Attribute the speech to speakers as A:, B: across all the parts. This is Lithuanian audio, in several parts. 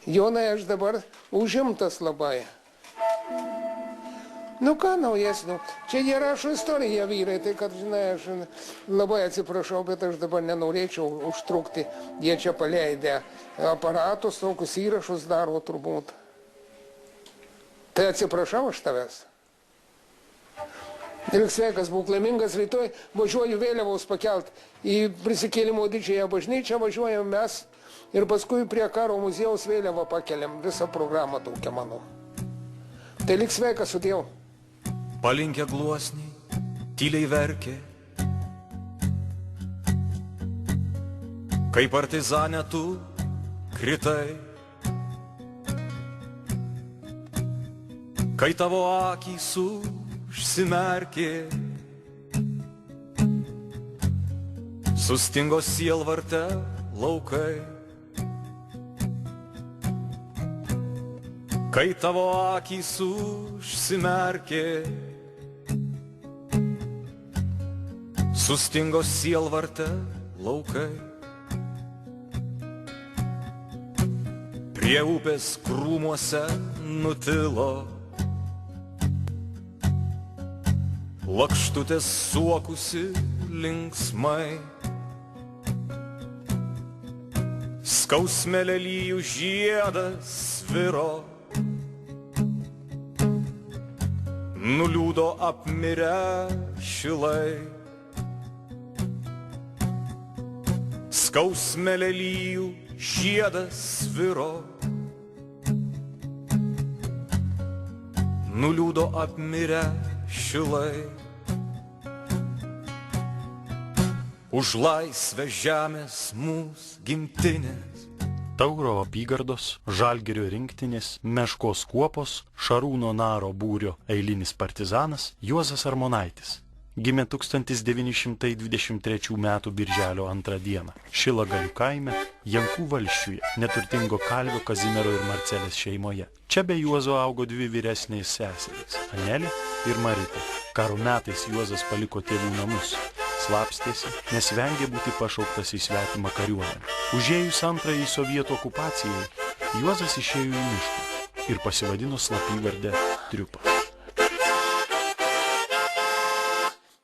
A: Jonai, aš dabar užimtas labai. Nu ką naujesnių, čia jie rašo istoriją vyrai, tai kad, žinai, aš labai atsiprašau, bet aš dabar nenorėčiau užtrukti. Jie čia paleidę aparatus, tokius įrašus daro turbūt. Tai atsiprašau aš tavęs. Ir sveikas, būk laimingas, rytoj važiuoju vėliavos pakelt į prisikėlimo didžiąją bažnyčią, važiuojam mes ir paskui prie karo muziejaus vėliavą pakeliam, visą programą tokią mano. Tai lik sveikas su Dievu.
B: Palinkę gluosnį, tyliai verkė, kai partizanė tu kritai, kai tavo akys užsimerkė, sustingo sielvarte laukai, kai tavo akys užsimerkė, sustingo sielvarte laukai. Prie upės krūmuose nutilo, lakštutės suokusi linksmai, skausme lelijų žiedas sviro, nuliūdo apmirę šilai. Skausme lelijų žiedas sviro, nuliūdo apmirę šilai. Už laisvę žemės mūsų gimtinės,
C: Tauro apygardos, Žalgirio rinktinės, Meškos kuopos, Šarūno Naro būrio eilinis partizanas Juozas Armonaitis. Gimė 1923 m. birželio 2 dieną Šilagalių kaime, Jankų valsčiuje, neturtingo kalvio Kazimiero ir Marcelės šeimoje. Čia be Juozo augo dvi vyresnės seserys – Anelė ir Maritė. Karo metais Juozas paliko tėvų namus, slapstėsi, nes vengė būti pašauktas į svetimą kariuomenę. Užėjus antrajai sovietų okupacijai, Juozas išėjo į mišką ir pasivadino slapyvardę Triupas.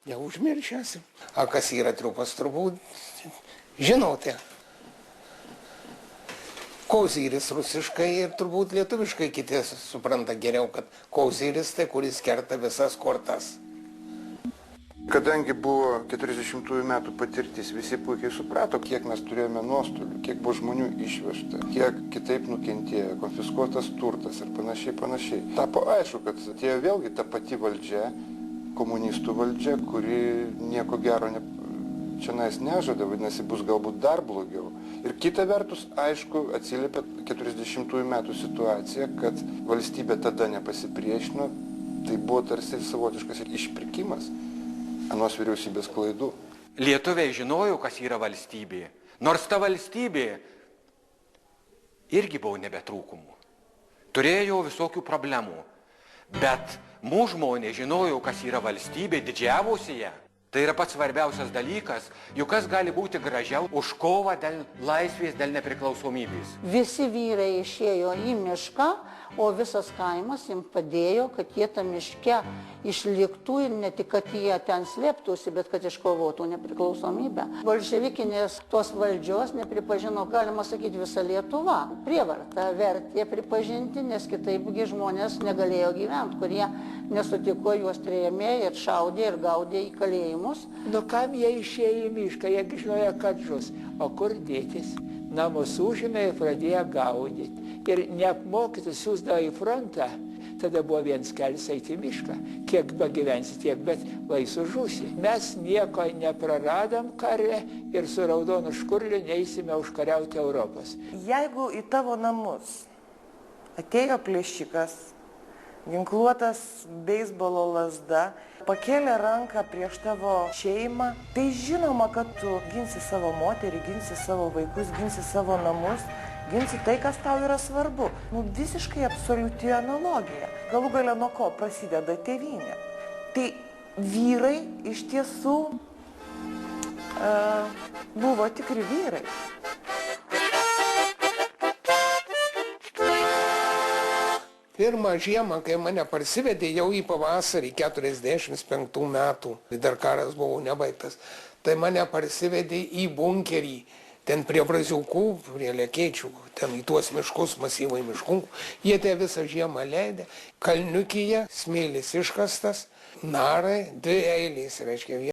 A: Neužmiršęs. A kas yra Triupas, turbūt žinote. Koziris rusiškai ir turbūt lietuviškai kiti supranta geriau, kad koziris tai, kuris kerta visas kortas.
D: Kadangi buvo 40-ųjų metų patirtis, visi puikiai suprato, kiek mes turėjome nuostolių, kiek buvo žmonių išvežta, kiek kitaip nukentėjo, konfiskuotas turtas ir panašiai. Tapo aišku, kad atėjo vėlgi ta pati valdžia, komunistų valdžia, kuri nieko gero čionais nežada, vadinasi, bus galbūt dar blogiau. Ir kita vertus, aišku, atsiliepia 40-ųjų metų situacija, kad valstybė tada nepasipriešino, tai buvo tarsi savotiškas išpirkimas anos vyriausybės klaidų.
E: Lietuviai žinojo, kas yra valstybė, nors ta valstybė irgi buvo nebetrūkumų. Turėjo visokių problemų, bet mūsų žmonės žinojo, kas yra valstybė, didžiavosi ją. Tai yra pats svarbiausias dalykas, juk kas gali būti gražiau už kovą dėl laisvės, dėl nepriklausomybės.
F: Visi vyrai išėjo į mišką, o visas kaimas jiems padėjo, kad jie tą miške išliktų ir ne tik, kad jie ten slėptųsi, bet kad iškovotų nepriklausomybę. Bolševikinės tos valdžios nepripažino, galima sakyti, visa Lietuva. Prievarta vertė pripažinti, nes kitaipgi žmonės negalėjo gyventi, kurie nesutiko, juos trėmė ir šaudė ir gaudė į kalėjimus.
G: Nu kam jie išėjo į mišką, jie žinojo, kad žus. O kur dėtis? Namus užėmė ir pradėjo gaudyti. Ir neapmokytus siūsdavo į frontą, tada buvo viens kelias eiti į mišką. Kiek gyvensi, tiek, bet vaisų žūsi. Mes nieko nepraradom kare ir su raudonu škurliu neįsime užkariauti Europos.
H: Jeigu į tavo namus atėjo plėšikas, ginkluotas beisbolo lazda, pakėlė ranką prieš tavo šeimą, tai žinoma, kad tu ginsi savo moterį, ginsi savo vaikus, ginsi savo namus, ginsi tai, kas tau yra svarbu. Visiškai absoliuti analogija. Galų gale nuo ko prasideda tėvynė. Tai vyrai iš tiesų buvo tikri vyrai.
A: Pirmą žiemą, kai mane parsivedė jau į pavasarį 45 metų, dar karas buvo nebaigtas, tai mane parsivedė į bunkerį, ten prie Braziukų, prie Lekėčių, ten į tuos miškus, masyvai miškų. Jie te visą žiemą leidė. Kalniukyje smėlis iškastas, narai, 2 eilės, reiškia,